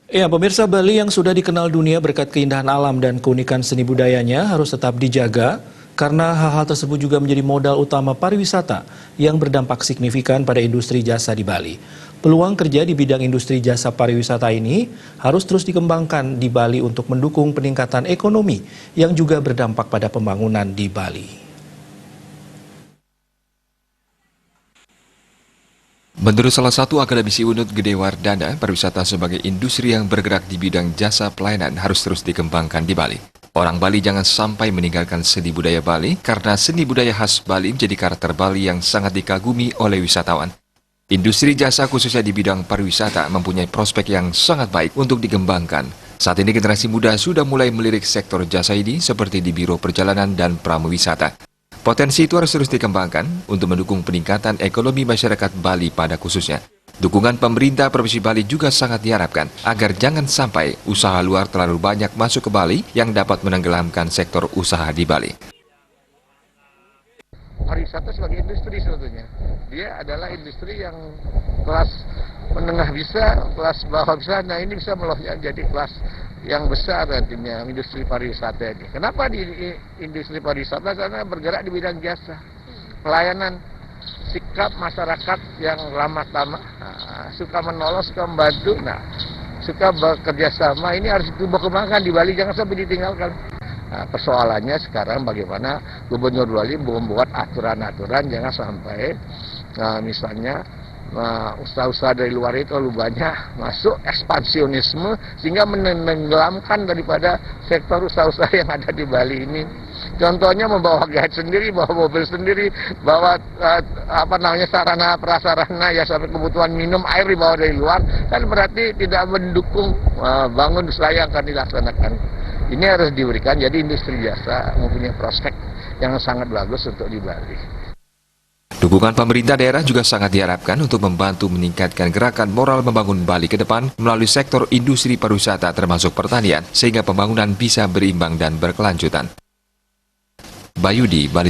Ya, pemirsa, Bali yang sudah dikenal dunia berkat keindahan alam dan keunikan seni budayanya harus tetap dijaga karena hal-hal tersebut juga menjadi modal utama pariwisata yang berdampak signifikan pada industri jasa di Bali. Peluang kerja di bidang industri jasa pariwisata ini harus terus dikembangkan di Bali untuk mendukung peningkatan ekonomi yang juga berdampak pada pembangunan di Bali. Menurut salah satu akademisi UNUD Gede Wardana, pariwisata sebagai industri yang bergerak di bidang jasa pelayanan harus terus dikembangkan di Bali. Orang Bali jangan sampai meninggalkan seni budaya Bali karena seni budaya khas Bali menjadi karakter Bali yang sangat dikagumi oleh wisatawan. Industri jasa khususnya di bidang pariwisata mempunyai prospek yang sangat baik untuk dikembangkan. Saat ini generasi muda sudah mulai melirik sektor jasa ini seperti di Biro Perjalanan dan Pramuwisata. Potensi itu harus terus dikembangkan untuk mendukung peningkatan ekonomi masyarakat Bali pada khususnya. Dukungan pemerintah Provinsi Bali juga sangat diharapkan agar jangan sampai usaha luar terlalu banyak masuk ke Bali yang dapat menenggelamkan sektor usaha di Bali. Pariwisata sebagai industri sebetulnya, dia adalah industri yang kelas menengah bisa, kelas bawah bisa, nah ini bisa melonjak jadi kelas yang besar nantinya industri pariwisata ini. Kenapa di industri pariwisata? Karena bergerak di bidang jasa, pelayanan, sikap masyarakat yang ramah tamah, suka menolong, suka membantu, suka bekerja sama, ini harus ditumbuh kembangkan di Bali, jangan sampai ditinggalkan. Persoalannya sekarang bagaimana Gubernur Bali membuat aturan-aturan jangan sampai misalnya usaha-usaha dari luar itu terlalu banyak masuk ekspansionisme sehingga menenggelamkan daripada sektor usaha-usaha yang ada di Bali ini. Contohnya membawa guide sendiri, bawa mobil sendiri, bawa sarana prasarana ya sampai kebutuhan minum air dibawa dari luar, kan berarti tidak mendukung bangun usaha yang akan dilaksanakan. Ini harus diberikan, jadi industri jasa mempunyai prospek yang sangat bagus untuk di Bali. Dukungan pemerintah daerah juga sangat diharapkan untuk membantu meningkatkan gerakan moral membangun Bali ke depan melalui sektor industri pariwisata termasuk pertanian, sehingga pembangunan bisa berimbang dan berkelanjutan. Bayudi, Bali.